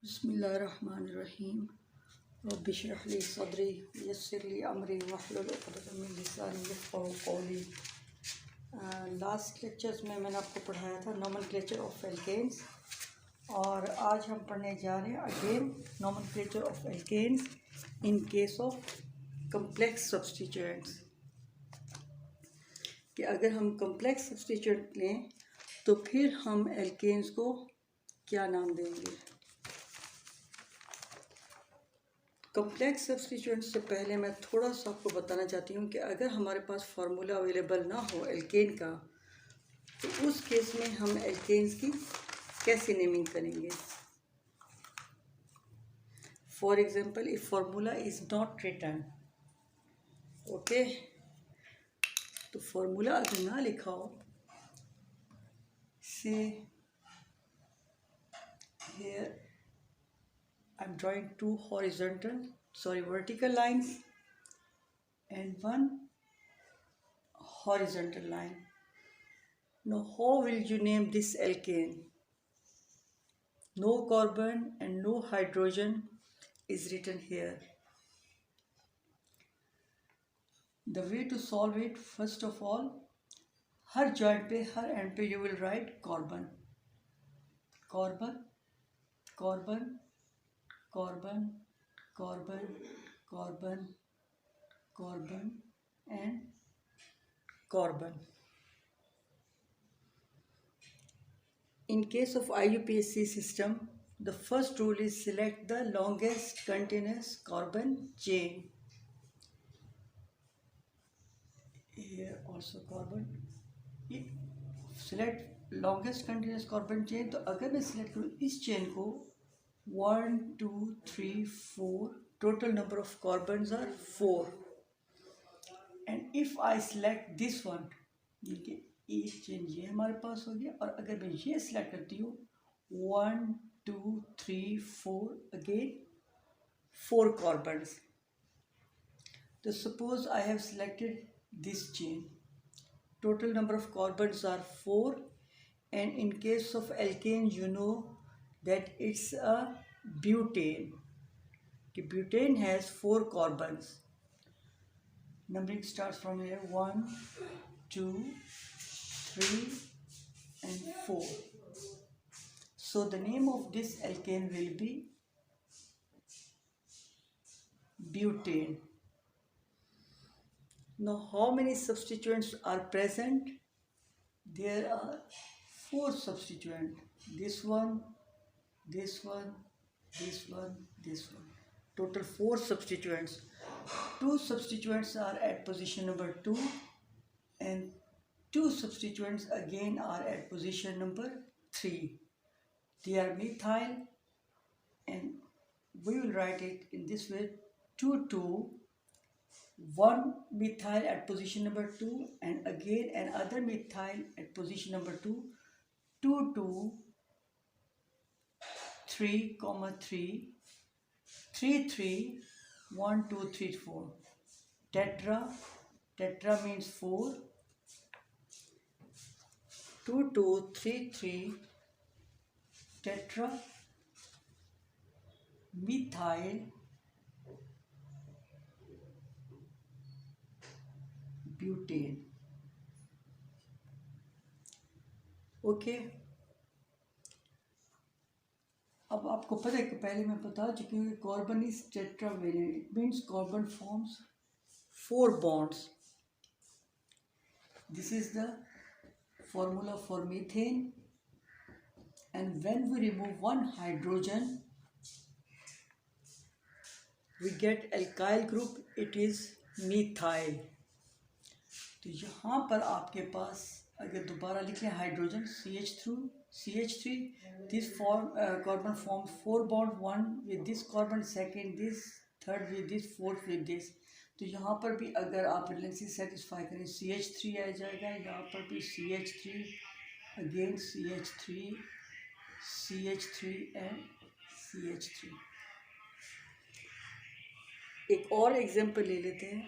बिस्मिल्लाहिर्रहमानिर्रहीम रब्बि इश्रह ली सदरी यस्सिर ली अमरी वहलुल उक़दतम मिन लिसानी यफ़क़हू क़ौली। लास्ट लेक्चर्स में मैंने आपको पढ़ाया था नोमेनक्लेचर ऑफ एल्केन्स और आज हम पढ़ने जा रहे हैं again nomenclature of alkenes in case of complex substituents. कि अगर हम कम्प्लेक्स सब्स्टिट्यूएंट लें तो फिर हम एल्केन्स को क्या नाम देंगे। कम्प्लेक्स सब्स्टिट्यूएंट्स से पहले मैं थोड़ा सा आपको बताना चाहती हूँ कि अगर हमारे पास फार्मूला अवेलेबल ना हो एल्केन का तो उस केस में हम एल्केन्स की कैसे नेमिंग करेंगे। For example if formula is not written, okay, तो फार्मूला अगर ना लिखा हो, से here I'm drawing two vertical lines and one horizontal line. Now how will you name this alkane? No carbon and no hydrogen is written here. The way to solve it, first of all, her joint पे her and पे you will write carbon, carbon, carbon, carbon, carbon, carbon, carbon and carbon. In case of IUPAC system, the first rule is select the longest continuous carbon chain. Here also carbon. Select longest continuous carbon chain. तो अगर मैं select करूँ इस chain को 1, 2, 3, 4, total number of carbons are 4. And if I select this one, देखिए एक chain ये हमारे पास हो गया और अगर मैं ये सिलेक्ट करती हूँ 1, 2, 3, 4 अगेन 4 carbons. तो suppose I have selected this chain. Total number of carbons are 4 and in case of alkane you know that it's a butane. Butane has 4 carbons. Numbering starts from here 1, 2, 3 and 4. So the name of this alkane will be butane. Now how many substituents are present? There are 4 substituents. This one, this one, this one, this one. Total 4 substituents. 2 substituents are at position number 2 and 2 substituents again are at position number 3. They are methyl and we will write it in this way 2, 2, 1 methyl at position number 2 and again another methyl at position number 2, 2, 2, 3, 3, 3, 3, 1, 2, 3, 4. Tetra means 4, 2, 2, 3, 3, tetra, methyl, butane. Okay, अब आपको पता है कि पहले मैं बता चुकी हूँ carbon is tetravalent. It means carbon forms 4 bonds. This is the formula for methane, and when we remove one hydrogen we get alkyl group, it is methyl. तो यहाँ पर आपके पास अगर दोबारा लिख लें hydrogen CH3, this carbon forms 4 bonds, one with this carbon, second this, third with this, fourth with this. तो यहाँ पर भी अगर आप रिलेंसी सेटिस्फाई करें CH3 आ जाएगा, यहाँ पर भी CH3, again CH3 and CH3. एक और एग्जांपल ले लेते हैं.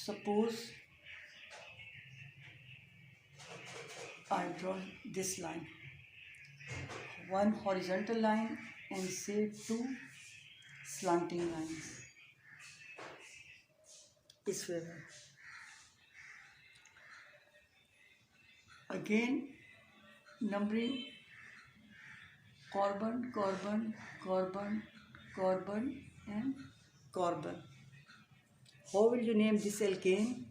Suppose I draw this line. one horizontal line and say two slanting lines इस वे में. Again numbering carbon, carbon, carbon, carbon and carbon. How will you name this alkane?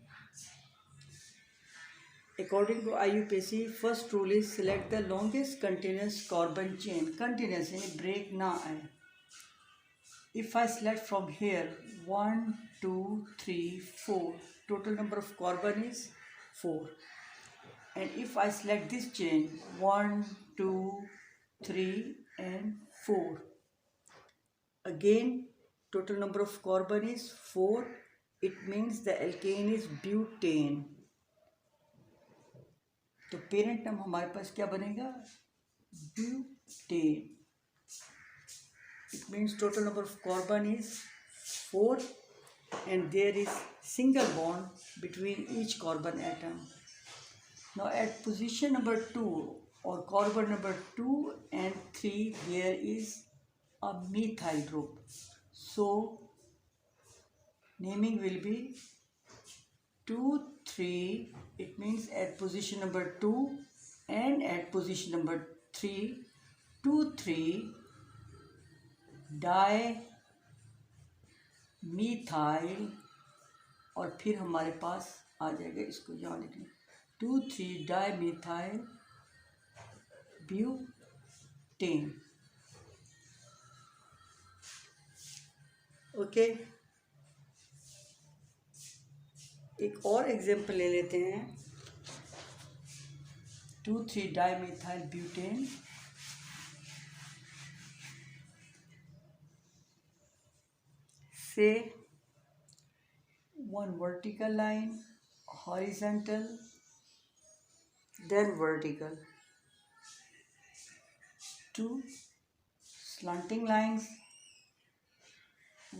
According to IUPAC, first rule is select the longest continuous carbon chain. Continuous यानी break ना आए. If I select from here 1, 2, 3, 4, total number of carbon is 4. And if I select this chain 1, 2, 3 and 4, again total number of carbon is 4. It means the alkane is butane. तो parent नाम हमारे पास क्या बनेगा? Butane. It means total number of carbon is 4 and there is single bond between each carbon atom. Now at position number 2 or carbon number 2 and 3 there is a methyl group. So naming will be 2, 3. It means at position number 2 and at position number 3, 2, 3 डाइमीथाइल और फिर हमारे पास आ जाएगा, इसको यहाँ लिख लें 2, 3 डाइमीथाइल butane. Okay, एक और एग्जांपल ले लेते हैं. 2, 3 डाइमीथाइल butane. Say one vertical line, horizontal, then vertical. Two slanting lines,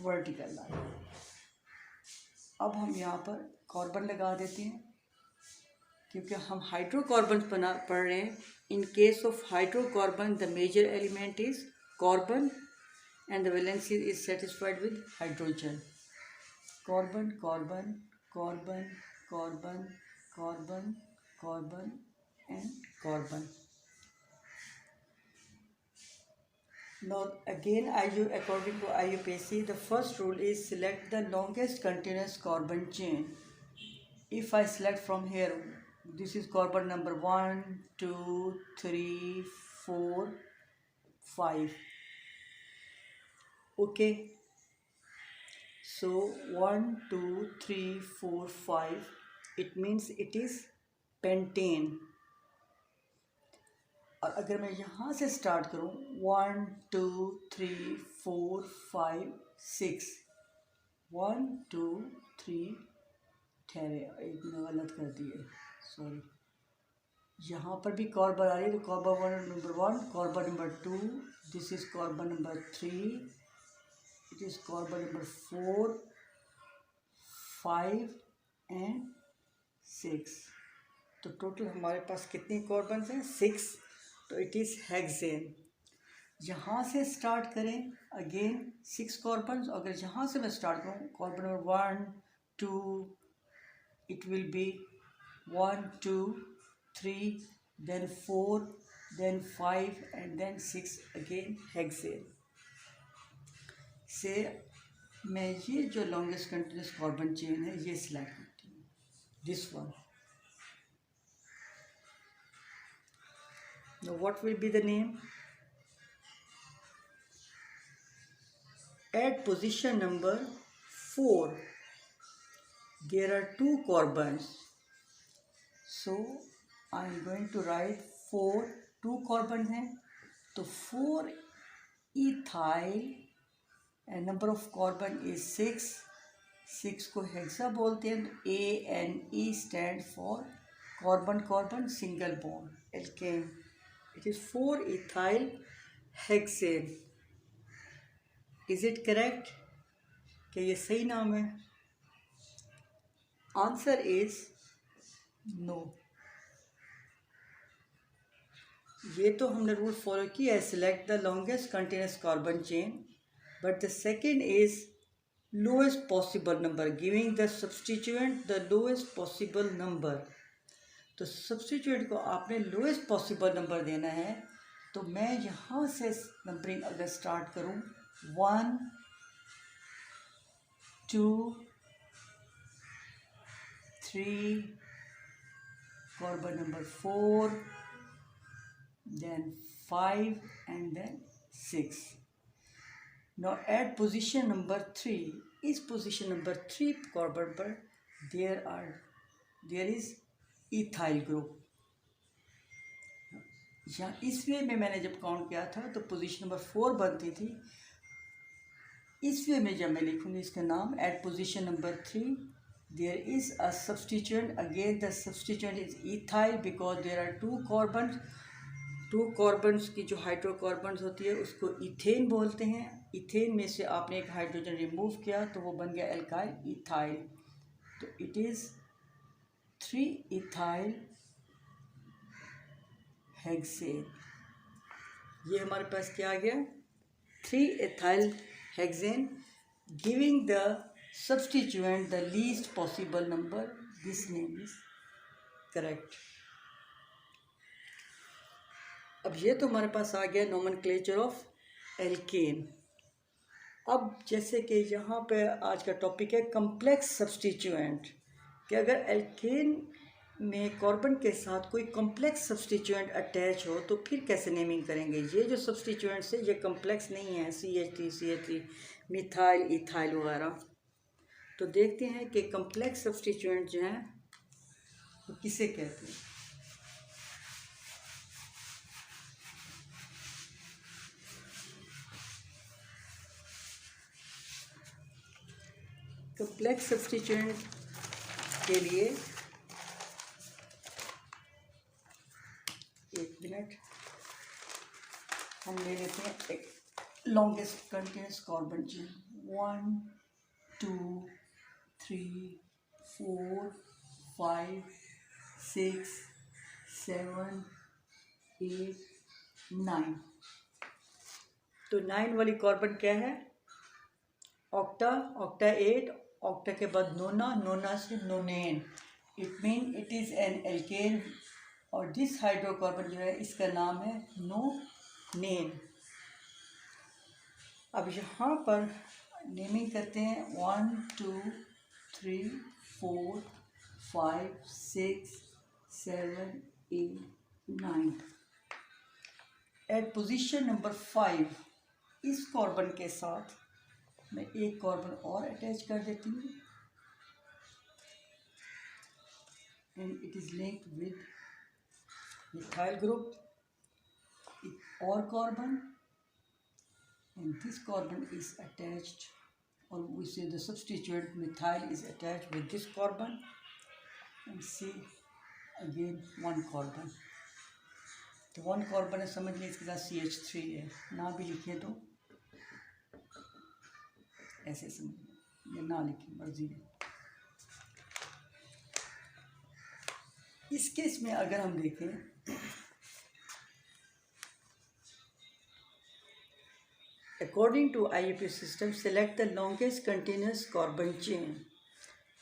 vertical line. अब हम यहाँ पर कार्बन लगा देते हैं क्योंकि हम हाइड्रोकार्बन पढ़ रहे हैं. In case of hydrocarbon, the major element is carbon and the valency is satisfied with hydrogen. Carbon, carbon, carbon, carbon, carbon, carbon and carbon. Now again, according to IUPAC, the first rule is select the longest continuous carbon chain. If I select from here, this is carbon number 1, 2, 3, 4, 5. Okay, so 1, 2, 3, 4, 5, it means it is pentane. और अगर मैं यहाँ से start करूँ 1, 2, 3, 4, 5, 6, 1, 2, 3, ठहरे एक मैंने गलत कर दिए, सॉरी. यहाँ पर भी कार्बन आ रही है तो carbon number 1, carbon number 2, this is carbon number 3, it is carbon number 4, 5 and 6. तो टोटल हमारे पास कितनी कार्बन हैं? 6. तो इट इज़ हेक्सेन. यहाँ से स्टार्ट करें अगेन 6 कार्बन. अगर यहाँ से मैं स्टार्ट करूँ carbon number 1, 2, it will be 1, 2, 3, then 4, then 5 and then 6 again hexane. से मैं ये जो लॉन्गेस्ट कंटिन्यूस कार्बन चेन है ये सिलेक्ट करती हूँ, this one. Now what will be the name? At position number 4 there are 2 carbons, so I am going to write 4. 2 carbon हैं तो 4 ethyl and number of carbon is 6. 6 को hexa बोलते हैं. ANE stand for carbon carbon single bond alkane. It is 4 ethyl hexane. Is it correct? क्या ये सही नाम है? Answer is no. ये तो हमने रूल फॉलो किया है, select the longest continuous carbon chain, but the second is lowest possible number, giving the substituent the lowest possible number. तो सब्सटीट्यूएंट को आपने लोएस्ट पॉसिबल नंबर देना है। तो मैं यहाँ से नंबरिंग अगर स्टार्ट करूँ 1 2 3, carbon number 4, then 5 and then 6. Now at position number 3, इस position number 3 कार्बन पर there is ethyl group। यहाँ इस वे में मैंने जब काउंट किया था तो पोजीशन नंबर 4 बनती थी। इस वे में जब मैं लिखूँगी इसका नाम, at position number 3 there is a substituent, again the substituent is ethyl because there are two carbons की जो हाइड्रोकार्बन्स होती है उसको इथेन बोलते हैं। इथेन में से आपने एक हाइड्रोजन रिमूव किया तो वो बन गया एल्काइल इथाइल। तो इट इज़ 3 इथाइल हेक्सेन। ये हमारे पास क्या आ गया, 3 ethyl hexane, giving the substituent the least possible number. This name is correct. अब ये तो हमारे पास आ गया नोमेनक्लेचर ऑफ एल्केन। अब जैसे कि यहाँ पे आज का टॉपिक है कम्प्लेक्स सब्सटीट्यूएंट, कि अगर एल्केन में कार्बन के साथ कोई कम्प्लेक्स सब्सटीट्यूएंट अटैच हो तो फिर कैसे नेमिंग करेंगे। ये जो सब्सटीट्यूएंट्स है ये कम्प्लेक्स नहीं है, CH3 मिथाइल इथाइल वगैरह। तो देखते हैं कि कम्प्लेक्स सब्सटीट्यूएंट जो हैं वो किसे कहते हैं। कम्प्लेक्स सब्सटीट्यूएंट के लिए एक मिनट हम ले लेते हैं एक लॉन्गेस्ट कंटिन्यूस कार्बन चेन, 1 2 3 4 5 6 7 8 9। तो 9 वाली कार्बन क्या है, ऑक्टा, ऑक्टा 8, ऑक्टा के बाद नोना, नोना से nonane, it mean it is an alkane. और दिस हाइड्रोकार्बन जो है इसका नाम है नोनेन। अब यहाँ पर नेमिंग करते हैं 1 2 3 4 5 6 7 8 9। एट पोजीशन नंबर 5 इस कार्बन के साथ मैं एक कार्बन और अटैच कर देती हूँ, and it is linked with methyl group, और carbon, and this carbon is attached, or we say the substituent methyl is attached with this carbon, and see again one carbon। तो one carbon है, समझ लीजिए इसके साथ CH3 है, ना भी लिखे तो ऐसे समझ, या ना लिखे मर्जी है। इस केस में अगर हम देखें, according to IUPAC system, select the longest continuous carbon chain.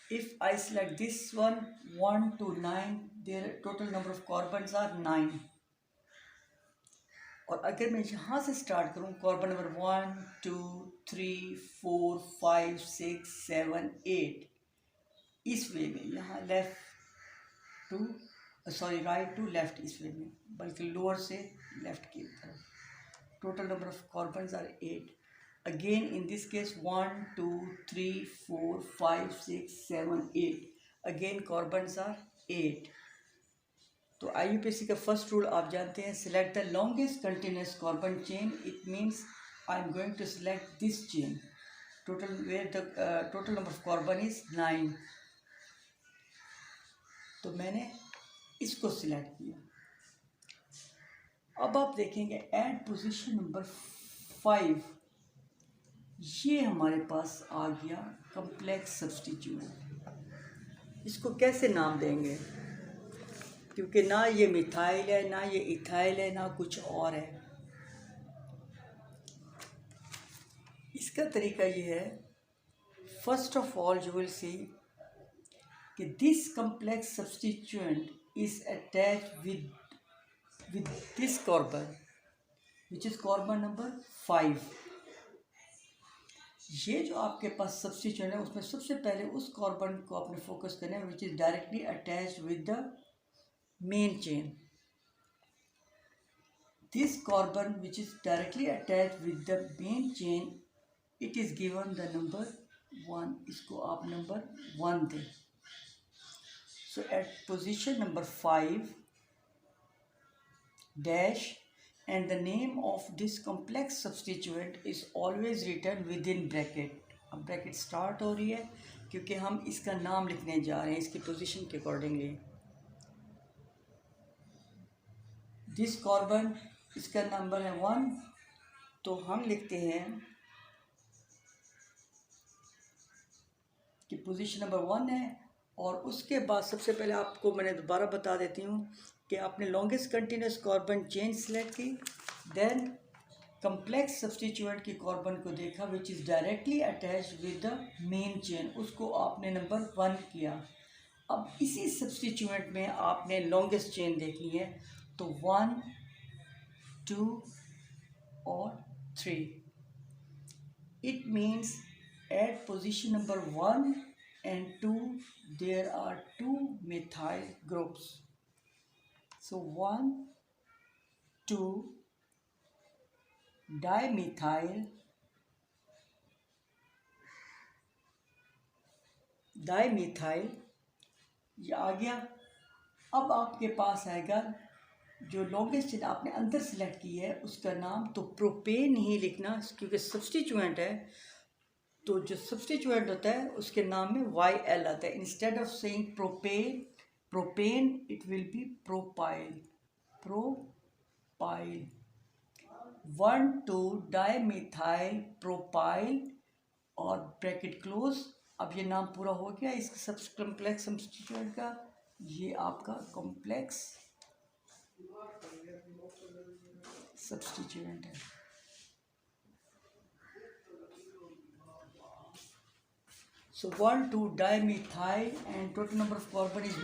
If I select this one 1 to 9, their total number of carbons are 9. और अगर मैं यहाँ से स्टार्ट करूँ कार्बन नंबर 1 2 3 4 5 6 7 8, इस वे में यहाँ left to right to left, इस वे में, बल्कि लोअर से लेफ्ट की तरफ, total number of carbons are 8. Again in this case 1 2 3 4 5 6 7 8, again carbons are 8. तो IUPAC का फर्स्ट रूल आप जानते हैं, select the longest continuous carbon chain. It means I am going to select this chain, total where the total number of carbon is 9. तो मैंने इसको select किया। अब आप देखेंगे एट पोजीशन नंबर 5 ये हमारे पास आ गया कम्प्लेक्स सब्सटीट्यूएंट। इसको कैसे नाम देंगे, क्योंकि ना ये मिथाइल है, ना ये इथाइल है, ना कुछ और है। इसका तरीका ये है, first of all you will see कि this complex substituent is attached with this carbon which is carbon number 5। ये जो आपके पास सब्स्टिट्यूएंट है उसमें सबसे पहले उस कार्बन को आपने फोकस करना है which is directly attached with the main chain. This carbon which is directly attached with the main chain, it is given the number 1। इसको आप नंबर 1 दें। So at position number 5 dash and the name of this complex substituent is always written within bracket। अब bracket start हो रही है क्योंकि हम इसका नाम लिखने जा रहे हैं इसकी पोजीशन के अकॉर्डिंगली। दिस कार्बन, इसका नंबर है 1, तो हम लिखते हैं कि पोजीशन नंबर 1 है। और उसके बाद सबसे पहले आपको मैंने दोबारा बता देती हूँ कि आपने longest continuous carbon chain select की, देन कम्प्लेक्स सब्स्टिट्यूएंट की कार्बन को देखा which is directly attached with the main chain, उसको आपने नंबर 1 किया। अब इसी सब्स्टिट्यूएंट में आपने लॉन्गेस्ट चेन देखनी है, तो 1 2 और 3। It means at position number 1 and 2 there are 2 methyl groups। So 1 2 dimethyl ये आ गया। अब आपके पास आएगा जो लॉन्गेस्ट चेन आपने अंदर सेलेक्ट की है उसका नाम, तो प्रोपेन ही लिखना क्योंकि सब्स्टिट्यूएंट है, तो जो सब्स्टिट्यूएंट होता है उसके नाम में YL आता है। Instead of saying propane it will B propyl 1 2 dimethyl propyl और ब्रैकेट क्लोज। अब ये नाम पूरा हो गया इस कम्प्लेक्स सब्स्टिट्यूएंट का। ये आपका कॉम्प्लेक्स सब्स्टिट्यूएंट है। So 1 2 dimethyl and total number of carbon is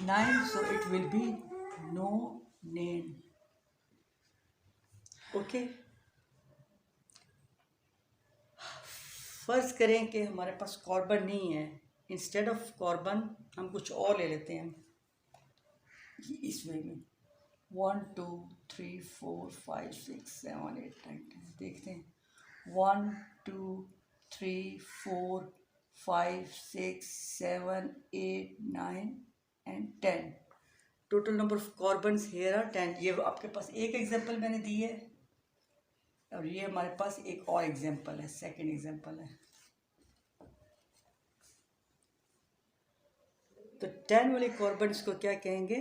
9, so it will be no name। Okay, फर्ज करें कि हमारे पास कार्बन नहीं है, इंस्टेड ऑफ कार्बन हम कुछ और ले लेते हैं इस वे में। 1 2 3 4 5 6 7 8 9 10 देखते हैं। 1 2 3 4 5 6 7 8 9 and 10। Total number of carbons here are 10। ये आपके पास एक एग्जांपल मैंने दी है और ये हमारे पास एक और एग्जांपल है, सेकंड एग्जांपल है। तो 10 वाले कार्बन्स को क्या कहेंगे?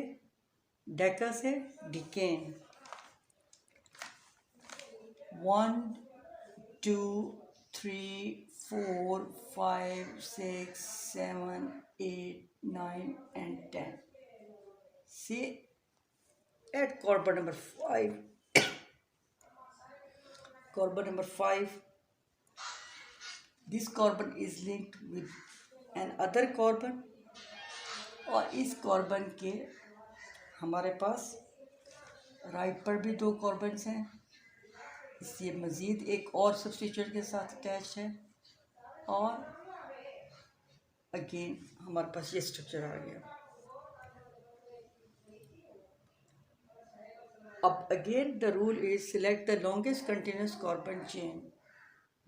डेकस है, डिकेन। 1 2 3 4 5 6 7 8 9 and 10। See at carbon number 5, carbon number 5, this carbon is linked with another carbon और इस कार्बन के हमारे पास राइट पर भी 2 कार्बन्स हैं, इसलिए मज़ीद एक और सब्स्टिट्यूएंट के साथ अटैच है और अगेन हमारे पास ये स्ट्रक्चर आ गया। अब again the rule is select the longest continuous carbon chain.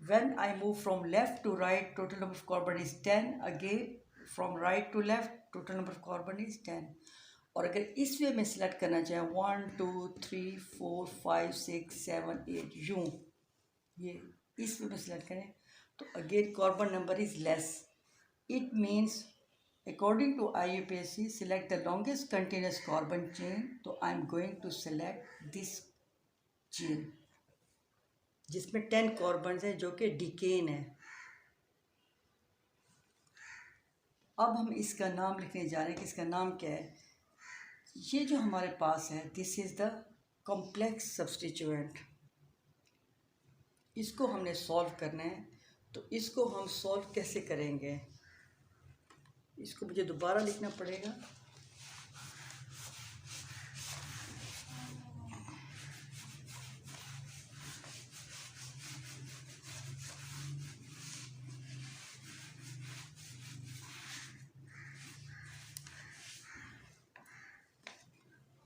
When I move from left to right total number of carbon is 10। Again from right to left total number of carbon is 10। और अगर इस way में select करना चाहें 1 2 3 4 5 6 7 8 यूँ, ये इस way में सिलेक्ट करें तो again carbon number is less. It means according to IUPAC select the longest continuous carbon chain, तो I am going to select this chain जिसमें 10 कार्बन्स हैं जो कि डिकेन है। अब हम इसका नाम लिखने जा रहे हैं कि इसका नाम क्या है। ये जो हमारे पास है, this is the complex substituent. इसको हमने सॉल्व करना है, तो इसको हम सॉल्व कैसे करेंगे? इसको मुझे दोबारा लिखना पड़ेगा।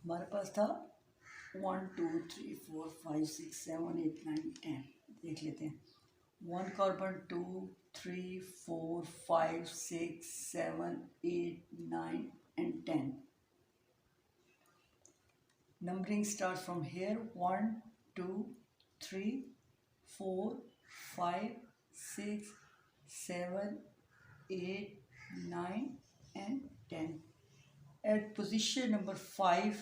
हमारे पास था 1 2 3 4 5 6 7 8 9 10। देख लेते हैं। 1 carbon 2 3 4 5 6 7 8 9 and 10. Numbering starts from here. 1 2 3 4 5 6 7 8 9 and 10. At position number 5,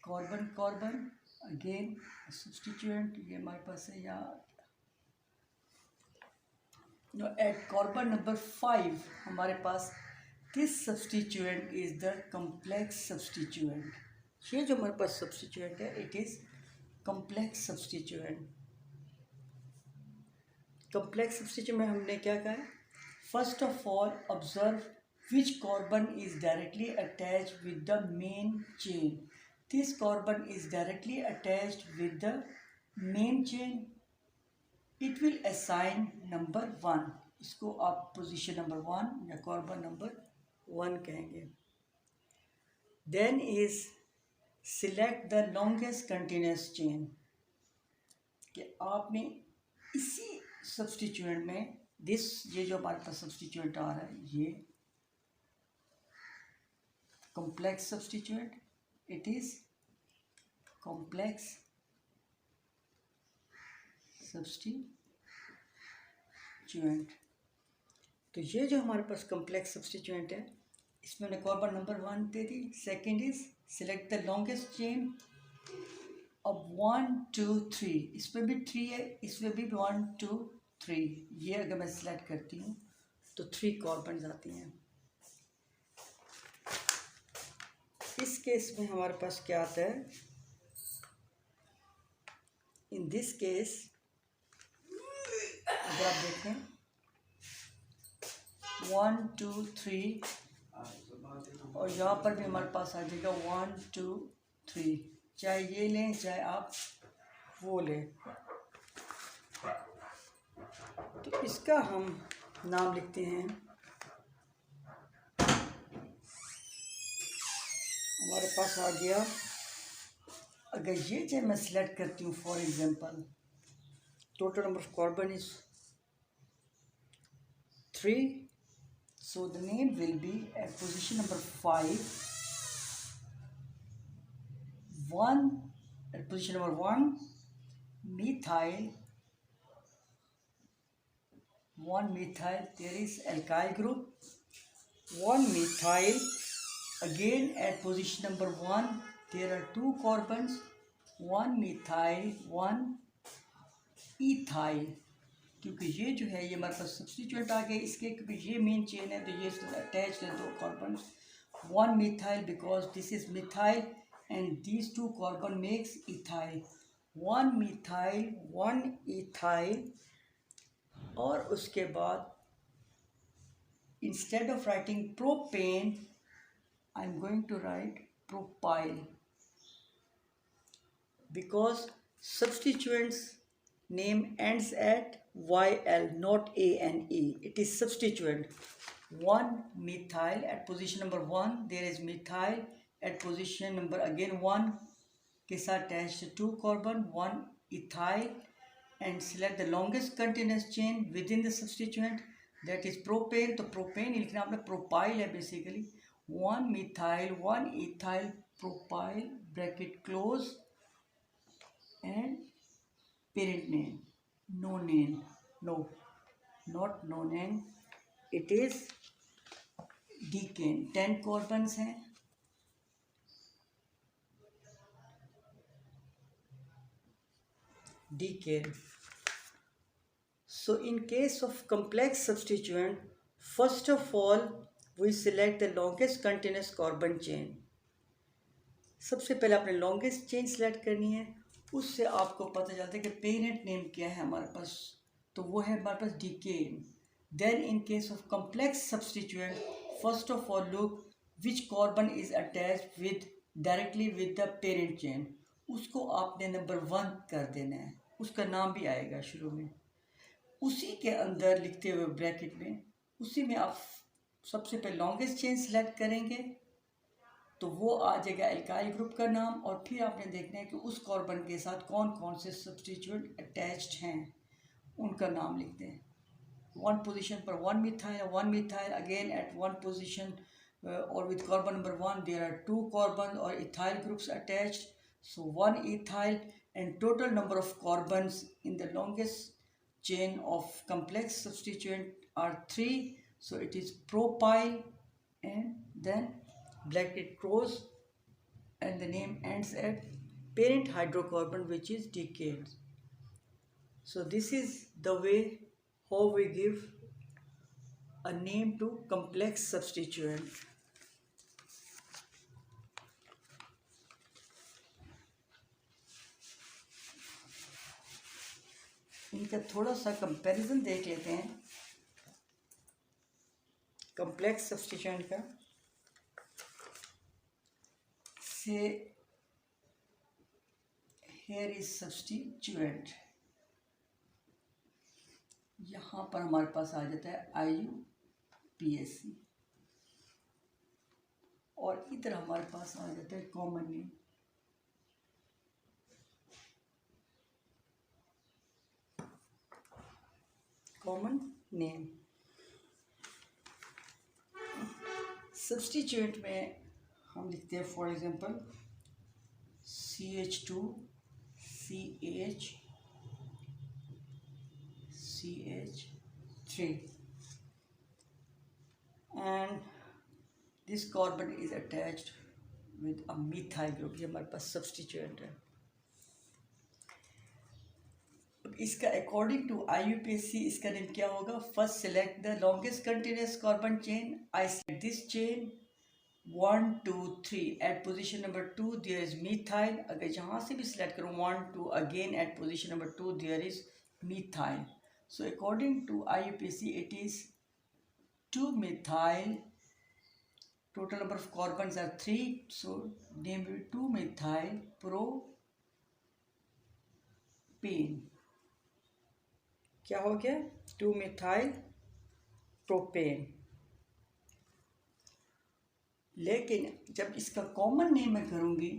carbon carbon again substituent, ये हमारे पास है यहाँ। एट कार्बन नंबर 5 हमारे पास this substituent is the complex substituent. ये जो हमारे पास सब्स्टिट्यूएंट है, it is complex substituent. Complex substituent में हमने क्या कहा है? First of all observe which carbon is directly attached with the main chain. This carbon is directly attached with the main chain. It will assign number 1. इसको आप position number 1 या carbon number 1 कहेंगे। Then is select the longest continuous chain. कि आपने इसी substituent में ये जो हमारे पास सब्स्टिट्यूएंट आ रहा है, ये complex substituent, it is complex substituent। तो ये जो हमारे पास complex substituent है, इसमें हमने carbon number 1 they the. Second is select the longest chain. अब 1 2 3, इसमें भी 3 है, इसमें भी 1 2 3। ये अगर मैं सिलेक्ट करती हूँ तो 3 कार्बन आती हैं। इस केस में हमारे पास क्या आता है? इन दिस केस अगर आप देखें 1 2 3 और यहाँ पर भी हमारे पास आ जाएगा 1 2 3। चाहे ये लें चाहे आप वो लें। तो इसका हम नाम लिखते हैं, हमारे पास आ गया। अगर ये चाहे मैं सिलेक्ट करती हूँ, for example total number of carbon is 3, so the name will be at position number 5 1 at position number 1 methyl, 1 methyl, there is alkyl group, 1 methyl. Again at position number 1 there are 2 carbons, 1 methyl 1 ethyl। क्योंकि ये जो है ये हमारे पास substituent आ गए इसके, क्योंकि ये मेन चेन है तो ये अटैच है 2 carbon. 1 methyl because this is methyl and these 2 carbon makes ethyl। 1 methyl 1 ethyl। और उसके बाद instead of writing propane I am going to write propyl because substituents name ends at YL, not ANE. It is substituent। 1 methyl at position number 1 there is methyl at position number again 1 के साथ attached 2 carbon 1 ethyl and select the longest continuous chain within the substituent, that is propane। तो propane लिखना आपने propyl है basically। 1 methyl 1 ethyl propyl bracket close and parent name nonane, no not nonane, it is decane। 10 carbons हैं। decane। So in case of complex substituent, first of all we select the longest continuous carbon chain. सबसे पहले आपने longest chain select करनी है, उससे आपको पता चलता है कि पेरेंट नेम क्या है हमारे पास, तो वो है हमारे पास decane. Then in case of complex substituent, first of all look which carbon is attached with directly with the parent chain, उसको आपने नंबर 1 कर देना है, उसका नाम भी आएगा शुरू में। उसी के अंदर लिखते हुए ब्रैकेट में, उसी में आप सबसे पहले लॉन्गेस्ट चेन सेलेक्ट करेंगे तो वो आ जाएगा एल्काइल ग्रुप का नाम, और फिर आपने देखना है कि उस कार्बन के साथ कौन कौन से सब्सटीट्यूएंट अटैच्ड हैं, उनका नाम लिखते हैं। वन पोजीशन पर 1 मिथाइल, अगेन एट 1 पोजीशन और with carbon number 1 there are 2 carbon और ethyl groups attached, so 1 ethyl, and total number of carbons in the longest chain of complex substituent are 3, so it is propyl, and then bracket close and the name ends at parent hydrocarbon which is decayed. So this is the way how we give a name to complex substituent. इनका थोड़ा सा comparison देख लेते हैं complex substituent का। से here is substituent, यहाँ पर हमारे पास आ जाता है IUPAC, और इधर हमारे पास आ जाता है common name. Common name substituent में हम लिखते हैं for example CH2 CH CH3 and this carbon is attached with a methyl group। ये हमारे पास सब्स्टिट्यूएंट है। अब इसका अकॉर्डिंग टू IUPAC इसका नेम क्या होगा? First select the longest continuous carbon chain. I select this chain 1 2 3 at position number 2 there is methyl. अगर जहाँ से भी सिलेक्ट करूँ 1 2 again at position number 2 there is methyl. So according to IUPAC it is 2 methyl, total number of carbons are 3, so name will 2 methyl propane। क्या हो गया? 2 methyl propane। लेकिन जब इसका कॉमन नेम मैं करूँगी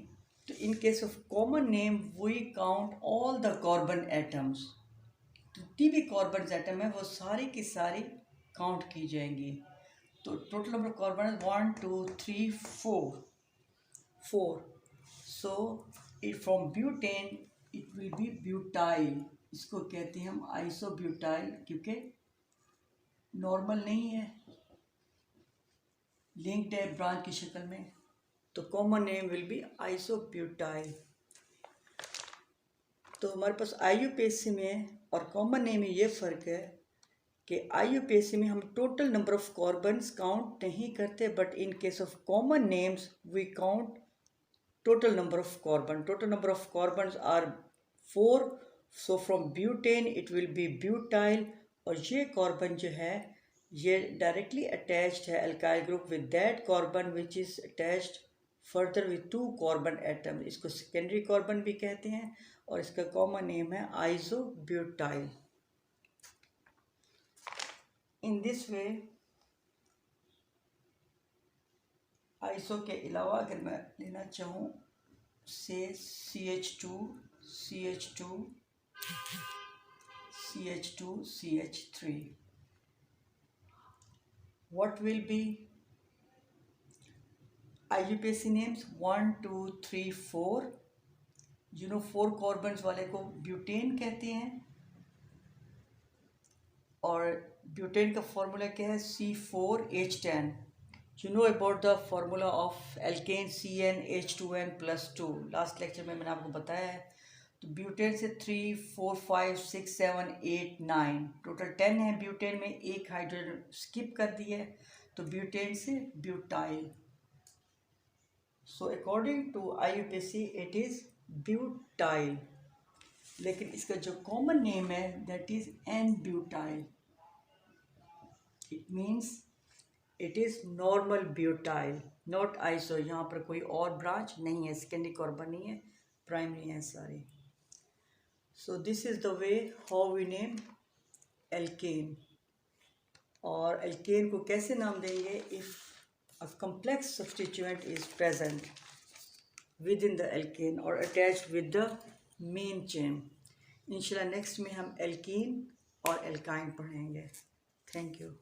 तो in case of common name we count all the carbon atoms. तो जितनी भी कार्बन एटम है वो सारी की सारी काउंट की जाएंगी। तो total number of carbon 1 2 3 4। So it from butane it will be butyl. इसको कहते हैं हम आइसोब्यूटाइल, क्योंकि नॉर्मल नहीं है, लिंक्ड है ब्रांच की शक्ल में, तो common name will be isobutyl. तो हमारे पास IUPAC में और कॉमन नेम में ये फ़र्क है कि IUPAC में हम total number of carbons count नहीं करते, but in case of common names we count total number of carbon. Total number of carbons are 4, so from butane it will be butyl. और ये कार्बन जो है ये directly attached है alkyl group with that carbon which is attached further with 2 carbon atom. इसको secondary carbon भी कहते हैं और इसका कॉमन नेम है isobutyl. In this way iso के अलावा अगर मैं लेना चाहूँ से CH2 CH2 CH2 CH3, what will be IUPAC names? 1 2 3 4। You know 4 carbons वाले को ब्यूटेन कहते हैं, और ब्यूटेन का फॉर्मूला क्या है? C4H10। You know about the formula of alkene CnH2n+2, last lecture में मैंने आपको बताया है। तो ब्यूटेन से 3 4 5 6 7 8 9 टोटल 10 है। ब्यूटेन में एक हाइड्रोजन स्किप कर दी है, तो ब्यूटेन से butyl. So according to IUPAC it is butyl, लेकिन इसका जो कॉमन नेम है that is n butyl. It means it is normal butyl, not iso. यहाँ पर कोई और ब्रांच नहीं है, सेकेंडरी कार्बन नहीं है, प्राइमरी है सारे। So this is the way how we name alkane. और एल्केन को कैसे नाम देंगे? If a complex substituent is present within the alkane और attached with the main chain. इंशाल्लाह नेक्स्ट में हम एल्कीन और एल्काइन पढ़ेंगे। Thank you.